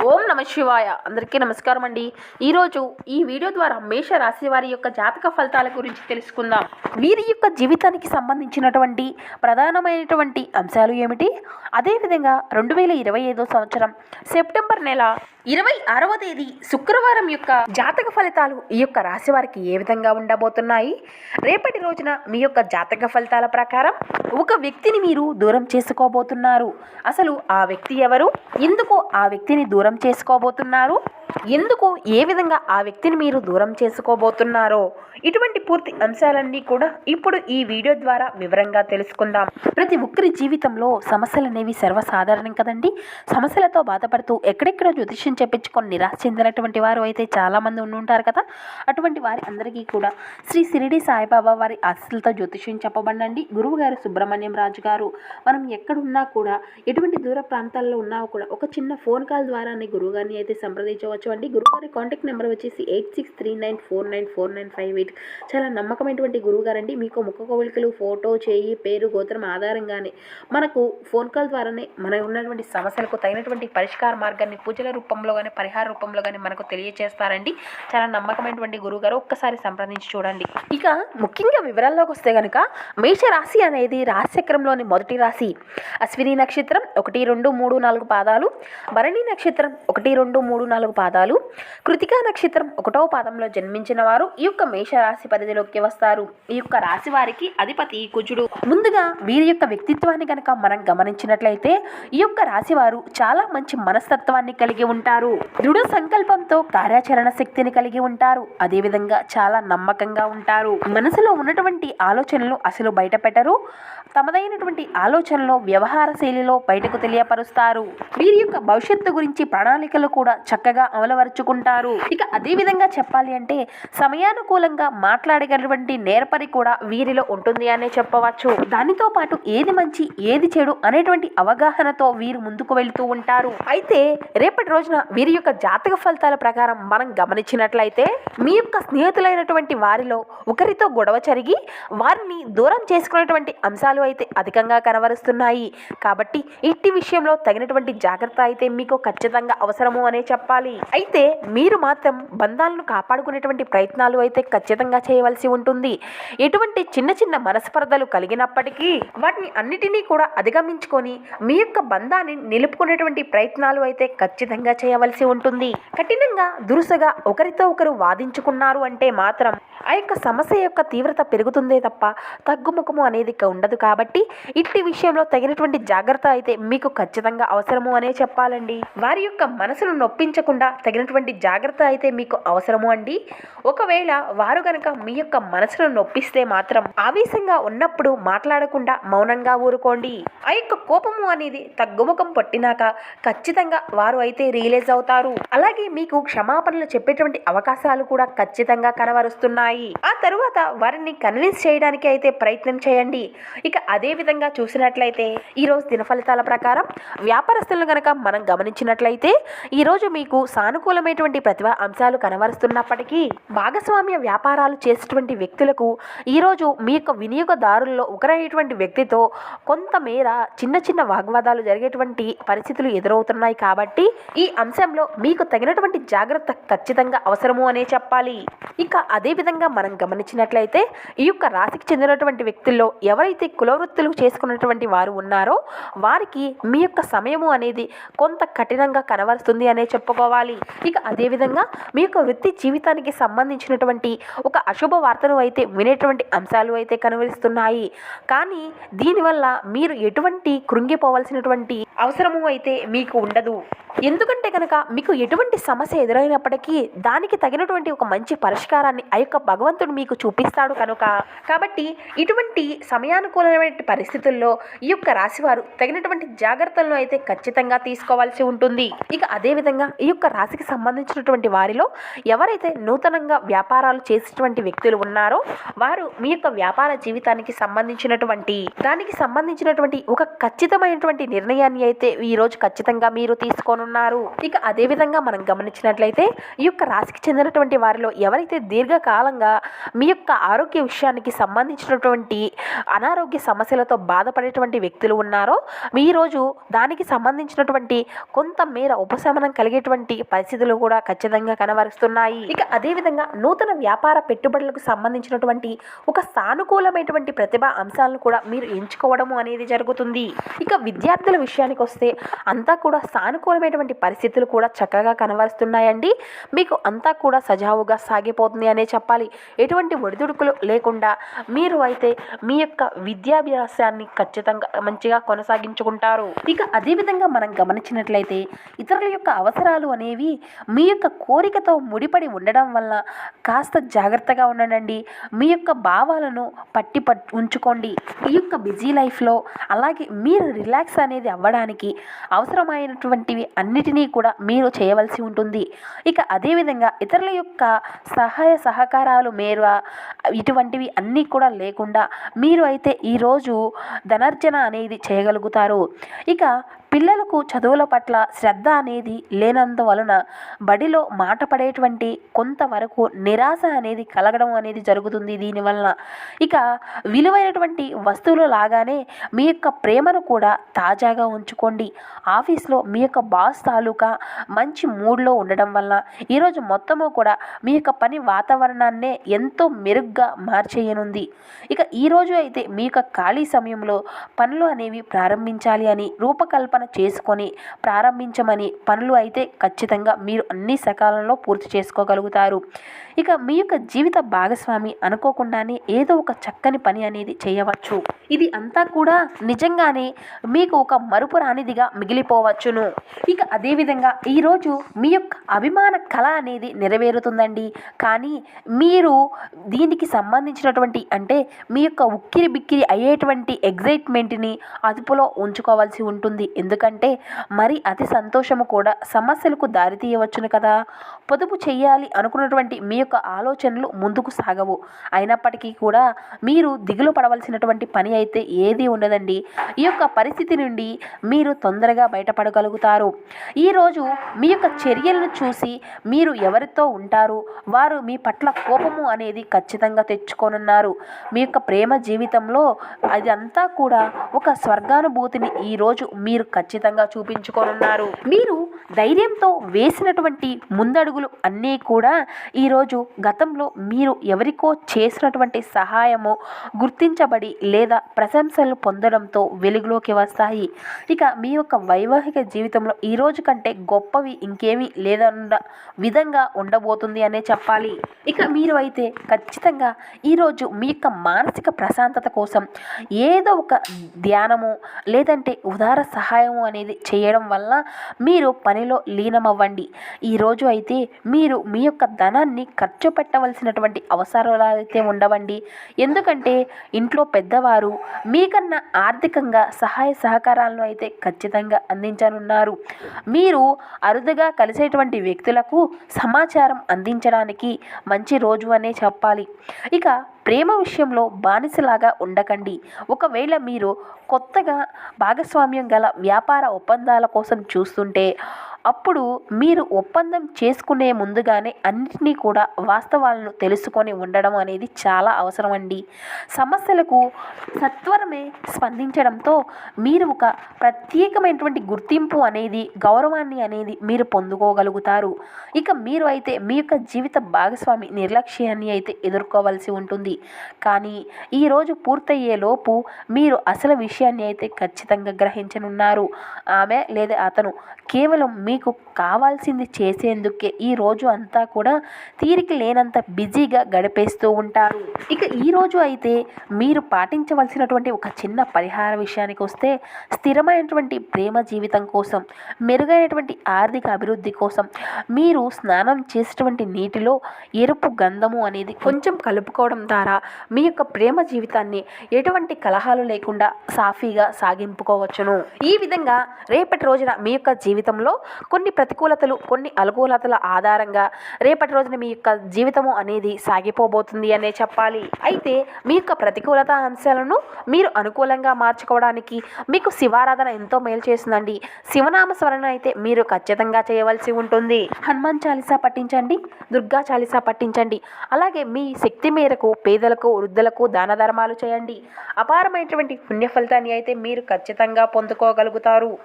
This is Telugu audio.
ఓం నమ శివాయ. అందరికీ నమస్కారం అండి. ఈరోజు ఈ వీడియో ద్వారా మేష రాశి వారి యొక్క జాతక ఫలితాల గురించి తెలుసుకుందాం. వీరి యొక్క జీవితానికి సంబంధించినటువంటి ప్రధానమైనటువంటి అంశాలు ఏమిటి, అదేవిధంగా 2025 సంవత్సరం సెప్టెంబర్ నెల 26వ తేదీ శుక్రవారం యొక్క జాతక ఫలితాలు ఈ యొక్క రాశి వారికి ఏ విధంగా ఉండబోతున్నాయి. రేపటి రోజున మీ యొక్క జాతక ఫలితాల ప్రకారం ఒక వ్యక్తిని మీరు దూరం చేసుకోబోతున్నారు. అసలు ఆ వ్యక్తి ఎవరు, ఎందుకు ఆ వ్యక్తిని దూరం చేసుకోబోతున్నారు, ఎందుకు ఏ విధంగా ఆ వ్యక్తిని మీరు దూరం చేసుకోబోతున్నారో, ఇటువంటి పూర్తి అంశాలన్నీ కూడా ఇప్పుడు ఈ వీడియో ద్వారా వివరంగా తెలుసుకుందాం. ప్రతి ఒక్కరి జీవితంలో సమస్యలు అనేవి సర్వసాధారణం కదండి. సమస్యలతో బాధపడుతూ ఎక్కడెక్కడో జ్యోతిష్యం చెప్పించుకొని నిరాశ చెందినటువంటి వారు అయితే చాలామంది ఉంటారు కదా. అటువంటి వారి అందరికీ కూడా శ్రీ షిరిడి సాయిబాబా వారి ఆశీస్సులతో జ్యోతిష్యం చెప్పబడండి. గురువు గారు సుబ్రహ్మణ్యం రాజు గారు. మనం ఎక్కడున్నా కూడా, ఎటువంటి దూర ప్రాంతాల్లో ఉన్నా కూడా ఒక చిన్న ఫోన్ కాల్ ద్వారానే గురువు గారిని అయితే సంప్రదించవచ్చు అండి. గురువుగారి కాంటాక్ట్ నెంబర్ వచ్చేసి 8639494558. చాలా నమ్మకమైనటువంటి గురువుగారండి. మీకు ముఖ కవళికలు, ఫోటో, చేయి, పేరు, గోత్రం ఆధారంగానే మనకు ఫోన్ కాల్ ద్వారానే మన ఉన్నటువంటి సమస్యలకు తగినటువంటి పరిష్కార మార్గాన్ని పూజల రూపంలో కానీ పరిహార రూపంలో కానీ మనకు తెలియజేస్తారండి. చాలా నమ్మకమైనటువంటి గురువుగారు. ఒక్కసారి సంప్రదించి చూడండి. ఇక ముఖ్యంగా వివరాల్లోకి వస్తే కనుక మేష రాశి అనేది రాశిచక్రంలోని మొదటి రాశి. అశ్విని నక్షత్రం 1, 2, 3, 4 పాదాలు, భరణి నక్షత్రం 1, 2, 3, 4 పాదాలు, కృతికా నక్షత్రం 1వ పాదంలో జన్మించిన వారు ఈ యొక్క మేష రాశి పరిధిలోకి వస్తారు. ఈ యొక్క రాశి వారికి అధిపతి కుజుడు. ముందుగా వీరి యొక్క వ్యక్తిత్వాన్ని కనుక మనం గమనించినట్లయితే ఈ యొక్క రాశి వారు చాలా మంచి మనస్తత్వాన్ని కలిగి ఉంటారు. దృఢ సంకల్పంతో కార్యాచరణ శక్తిని కలిగి ఉంటారు. అదేవిధంగా చాలా నమ్మకంగా ఉంటారు. మనసులో ఉన్నటువంటి ఆలోచనలు అసలు బయట పెట్టరు. తమదైనటువంటి ఆలోచనలో వ్యవహార శైలిలో బయటకు తెలియపరుస్తారు. వీరి యొక్క భవిష్యత్తు గురించి ప్రణాళికలు కూడా చక్కగా అమలుపరుచుకుంటారు. ఇక అదే విధంగా చెప్పాలి అంటే సమయానుకూలంగా మాట్లాడగలటువంటి నేర్పరి కూడా వీరిలో ఉంటుంది అనే చెప్పవచ్చు. దానితో పాటు ఏది మంచి ఏది చెడు అనేటువంటి అవగాహనతో వీరు ముందుకు వెళ్తూ ఉంటారు. అయితే రేపటి రోజున వీరి యొక్క జాతక ఫలితాల ప్రకారం మనం గమనించినట్లయితే మీ యొక్క స్నేహితులైనటువంటి వారిలో ఒకరితో గొడవ జరిగి వారిని దూరం చేసుకునేటువంటి అంశాలు అయితే అధికంగా కనబరుస్తున్నాయి. కాబట్టి ఇట్టి విషయంలో తగినటువంటి జాగ్రత్త అయితే మీకు ఖచ్చితంగా అవసరము అనే చెప్పాలి. అయితే మీరు మాత్రం బంధాలను కాపాడుకునేటువంటి ప్రయత్నాలు అయితే ఖచ్చితంగా చేయవలసి ఉంటుంది. ఎటువంటి చిన్న చిన్న మనస్పర్ధలు కలిగినప్పటికీ వాటిని అన్నిటినీ కూడా అధిగమించుకొని మీ యొక్క బంధాన్ని నిలుపుకునేటువంటి ప్రయత్నాలు అయితే ఖచ్చితంగా చేయవలసి ఉంటుంది. కఠినంగా దురుసగా ఒకరితో ఒకరు వాదించుకున్నారు అంటే మాత్రం ఆ యొక్క సమస్య యొక్క తీవ్రత పెరుగుతుందే తప్ప తగ్గుముఖము అనేది ఉండదు. కాబట్టి ఇట్టి విషయంలో తగినటువంటి జాగ్రత్త అయితే మీకు ఖచ్చితంగా అవసరము అనే చెప్పాలండి. వారి యొక్క మనసును నొప్పించకుండా తగినటువంటి జాగ్రత్త అయితే మీకు అవసరము అండి. ఒకవేళ వారు గనక మీ యొక్క మనసును నొప్పిస్తే మాత్రం ఆవేశంగా ఉన్నప్పుడు మాట్లాడకుండా మౌనంగా ఊరుకోండి. ఆ యొక్క కోపము అనేది తగ్గుముఖం పట్టినాక ఖచ్చితంగా వారు అయితే రియలైజ్ అవుతారు. అలాగే మీకు క్షమాపణలు చెప్పేటువంటి అవకాశాలు కూడా ఖచ్చితంగా కనబరుస్తున్నాయి. ఆ తరువాత వారిని కన్విన్స్ చేయడానికి అయితే ప్రయత్నం చేయండి. ఇక అదే విధంగా చూసినట్లయితే ఈ రోజు దిన ఫలితాల ప్రకారం వ్యాపారస్తులను గనక మనం గమనించినట్లయితే ఈ రోజు మీకు సానుకూలమైనటువంటి ప్రతిభ అంశాలు కనబరుస్తున్నప్పటికీ భాగస్వామ్య వ్యాపారాలు చేసేటువంటి వ్యక్తులకు ఈరోజు మీ యొక్క వినియోగదారుల్లో ఒకరైనటువంటి వ్యక్తితో కొంతమేర చిన్న చిన్న వాగ్వాదాలు జరిగేటువంటి పరిస్థితులు ఎదురవుతున్నాయి. కాబట్టి ఈ అంశంలో మీకు తగినటువంటి జాగ్రత్త ఖచ్చితంగా అవసరము అనే చెప్పాలి. ఇక అదే విధంగా మనం గమనించినట్లయితే ఈ యొక్క రాశికి చెందినటువంటి వ్యక్తుల్లో ఎవరైతే కులవృత్తులు చేసుకున్నటువంటి వారు ఉన్నారో వారికి మీ యొక్క సమయము అనేది కొంత కఠినంగా కనబరుస్తుంది అనే చెప్పుకోవాలి. ఇక అదేవిధంగా మీ యొక్క వృత్తి జీవితానికి సంబంధించినటువంటి ఒక అశుభ వార్తను అయితే వినేటువంటి అంశాలు అయితే కనబరుస్తున్నాయి. కానీ దీనివల్ల మీరు ఎటువంటి కృంగిపోవలసినటువంటి అవసరము అయితే మీకు ఉండదు. ఎందుకంటే కనుక మీకు ఎటువంటి సమస్య ఎదురైనప్పటికీ దానికి తగినటువంటి ఒక మంచి పరిష్కారాన్ని ఆ యొక్క భగవంతుడు మీకు చూపిస్తాడు కనుక. కాబట్టి ఇటువంటి సమయానుకూలమైన పరిస్థితుల్లో ఈ యొక్క రాశివారు తగినటువంటి జాగ్రత్తలను అయితే ఖచ్చితంగా తీసుకోవాల్సి ఉంటుంది. ఇక అదేవిధంగా ఈ యొక్క రాశికి సంబంధించినటువంటి వారిలో ఎవరైతే నూతనంగా వ్యాపారాలు చేసేటువంటి వ్యక్తులు ఉన్నారో వారు మీ యొక్క వ్యాపార జీవితానికి సంబంధించినటువంటి ఒక ఖచ్చితమైనటువంటి నిర్ణయాన్ని అయితే ఈ రోజు ఖచ్చితంగా మీరు తీసుకోను చూపించుకోనున్నారు. ఇక అదేవిధంగా మనం గమనించినట్లయితే ఈ యొక్క రాశికి చెందినటువంటి వారిలో ఎవరైతే దీర్ఘకాలంగా మీ యొక్క ఆరోగ్య విషయానికి సంబంధించినటువంటి అనారోగ్య సమస్యలతో బాధపడేటువంటి వ్యక్తులు ఉన్నారో ఈరోజు దానికి సంబంధించినటువంటి కొంత మేర ఉపశమనం కలిగేటువంటి పరిస్థితులు కూడా ఖచ్చితంగా కనబరుస్తున్నాయి. ఇక అదేవిధంగా నూతన వ్యాపార పెట్టుబడులకు సంబంధించినటువంటి ఒక సానుకూలమైనటువంటి ప్రతిభా అంశాలను కూడా మీరు ఎంచుకోవడము అనేది జరుగుతుంది. ఇక విద్యార్థుల విషయానికి వస్తే అంతా కూడా సానుకూలమైనటువంటి పరిస్థితులు కూడా చక్కగా కనబరుస్తున్నాయండి. మీకు అంతా కూడా సజావుగా సాగిపోతుంది అనే చెప్పాలి. ఎటువంటి ఒడిదుడుకులు లేకుండా మీరు అయితే మీ యొక్క విద్యాభ్యాసాన్ని ఖచ్చితంగా మంచిగా కొనసాగించుకుంటారు. ఇక అదేవిధంగా మనం గమనించినట్లయితే ఇతరుల యొక్క అవసరాలు అనేవి మీ యొక్క కోరికతో ముడిపడి ఉండడం వల్ల కాస్త జాగ్రత్తగా ఉండండి. మీ యొక్క భావాలను పట్టి ఉంచుకోండి. ఈ యొక్క బిజీ లైఫ్లో అలాగే మీరు రిలాక్స్ అనేది అవ్వడానికి అవసరమైనటువంటివి అన్నిటినీ కూడా మీరు చేయవలసి ఉంటుంది. ఇక అదేవిధంగా ఇతరుల యొక్క సహాయ సహకారాలు మేర ఇటువంటివి అన్నీ కూడా లేకుండా మీరు అయితే ఈరోజు ధనార్జన అనేది చేయగలుగుతారు. ఇక పిల్లలకు చదువుల పట్ల శ్రద్ధ అనేది లేనందువలన బడిలో మాట పడేటువంటి కొంతవరకు నిరాశ అనేది కలగడం అనేది జరుగుతుంది దీనివలన. ఇక విలువైనటువంటి వస్తువులు లాగానే మీ యొక్క ప్రేమను కూడా తాజాగా ఉంచుకోండి. ఆఫీస్లో మీ యొక్క బాస్ తాలూకా మంచి మూడ్లో ఉండడం వల్ల ఈరోజు మొత్తము కూడా మీ యొక్క పని వాతావరణాన్నే ఎంతో మెరుగ్గా మార్చేయనుంది. ఇక ఈరోజు అయితే మీ యొక్క ఖాళీ సమయంలో పనులు అనేవి ప్రారంభించాలి అని రూపకల్పన చేసుకొని ప్రారంభించమని పనులు అయితే ఖచ్చితంగా మీరు అన్ని సకాలంలో పూర్తి చేసుకోగలుగుతారు. ఇక మీ యొక్క జీవిత భాగస్వామి అనుకోకుండానే ఏదో ఒక చక్కని పని అనేది చేయవచ్చు. ఇది అంతా కూడా నిజంగానే మీకు ఒక మరుపు రానిదిగా మిగిలిపోవచ్చును. ఇక అదేవిధంగా ఈరోజు మీ యొక్క అభిమాన కళ అనేది నెరవేరుతుందండి. కానీ మీరు దీనికి సంబంధించినటువంటి అంటే మీ యొక్క ఉక్కిరి బిక్కిరి అయ్యేటువంటి ఎగ్జైట్మెంట్ని అదుపులో ఉంచుకోవాల్సి ఉంటుంది. ఎందుకంటే మరి అతి సంతోషము కూడా సమస్యలకు దారితీయవచ్చును కదా. పొదుపు చేయాలి అనుకున్నటువంటి మీ యొక్క ఆలోచనలు ముందుకు సాగవు. అయినప్పటికీ కూడా మీరు దిగులు పడవలసినటువంటి పని అయితే ఏది ఉండదండి. ఈ యొక్క పరిస్థితి నుండి మీరు తొందరగా బయటపడగలుగుతారు. ఈరోజు మీ యొక్క చర్యలను చూసి మీరు ఎవరితో ఉంటారు వారు మీ పట్ల కోపము అనేది ఖచ్చితంగా తెచ్చుకోనున్నారు. మీ యొక్క ప్రేమ జీవితంలో అది అంతా కూడా ఒక స్వర్గానుభూతిని ఈరోజు మీరు ఖచ్చితంగా చూపించుకోనున్నారు. మీరు ధైర్యంతో వేసినటువంటి ముందడుగులు అన్నీ కూడా ఈరోజు గతంలో మీరు ఎవరికో చేసినటువంటి సహాయము గుర్తించబడి లేదా ప్రశంసలు పొందడంతో వెలుగులోకి వస్తాయి. ఇక మీ యొక్క వైవాహిక జీవితంలో ఈ రోజు కంటే గొప్పవి ఇంకేమీ లేదన్న విధంగా ఉండబోతుంది అనే చెప్పాలి. ఇక మీరు అయితే ఖచ్చితంగా ఈరోజు మీ యొక్క మానసిక ప్రశాంతత కోసం ఏదో ఒక ధ్యానము లేదంటే ఉదార సహాయము అనేది చేయడం వల్ల మీరు పనిలో లీనమవ్వండి. ఈరోజు అయితే మీరు మీ యొక్క ధనాన్ని ఖర్చు పెట్టవలసినటువంటి అవసరాలు అయితే ఉండవండి. ఎందుకంటే ఇంట్లో పెద్దవారు మీకన్నా ఆర్థికంగా సహాయ సహకారాలను అయితే ఖచ్చితంగా అందించనున్నారు. మీరు అరుదుగా కలిసేటువంటి వ్యక్తులకు సమాచారం అందించడానికి మంచి రోజు అనే చెప్పాలి. ఇక ప్రేమ విషయంలో బానిసలాగా ఉండకండి. ఒకవేళ మీరు కొత్తగా భాగస్వామ్యం గల వ్యాపార ఒప్పందాల కోసం చూస్తుంటే అప్పుడు మీరు ఒప్పందం చేసుకునే ముందుగానే అన్నిటినీ కూడా వాస్తవాలను తెలుసుకొని ఉండడం అనేది చాలా అవసరం అండి. సమస్యలకు సత్వరమే స్పందించడంతో మీరు ఒక ప్రత్యేకమైనటువంటి గుర్తింపు అనేది గౌరవాన్ని అనేది మీరు పొందుకోగలుగుతారు. ఇక మీరు అయితే మీ యొక్క జీవిత భాగస్వామి నిర్లక్ష్యాన్ని అయితే ఎదుర్కోవాల్సి ఉంటుంది. కానీ ఈరోజు పూర్తయ్యేలోపు మీరు అసలు విషయాన్ని అయితే ఖచ్చితంగా గ్రహించనున్నారు. ఆమె లేదా అతను కేవలం మీకు కావాల్సింది చేసేందుకే ఈ రోజు అంతా కూడా తీరిక లేనంత బిజీగా గడిపేస్తూ ఉంటారు. ఇక ఈరోజు అయితే మీరు పాటించవలసినటువంటి ఒక చిన్న పరిహార విషయానికి వస్తే స్థిరమైనటువంటి ప్రేమ జీవితం కోసం మెరుగైనటువంటి ఆర్థిక అభివృద్ధి కోసం మీరు స్నానం చేసేటువంటి నీటిలో ఎరుపు గంధము అనేది కొంచెం కలుపుకోవడం ద్వారా మీ యొక్క ప్రేమ జీవితాన్ని ఎటువంటి కలహాలు లేకుండా సాఫీగా సాగింపుకోవచ్చును. ఈ విధంగా రేపటి రోజున మీ యొక్క జీవితంలో కొన్ని ప్రతికూలతలు, కొన్ని అనుకూలతల ఆధారంగా రేపటి రోజున మీ యొక్క జీవితము అనేది సాగిపోబోతుంది అనే చెప్పాలి. అయితే మీ యొక్క ప్రతికూలత అంశాలను మీరు అనుకూలంగా మార్చుకోవడానికి మీకు శివారాధన ఎంతో మేలు చేస్తుందండి. శివనామ స్మరణ అయితే మీరు ఖచ్చితంగా చేయవలసి ఉంటుంది. హనుమాన్ చాలీసా పఠించండి, దుర్గా చాలీసా పఠించండి. అలాగే మీ శక్తి మేరకు పేదలకు, వృద్ధులకు దాన ధర్మాలు చేయండి. అపారమైనటువంటి పుణ్య ఫలితాన్ని అయితే మీరు ఖచ్చితంగా పొందుకోగలుగుతారు.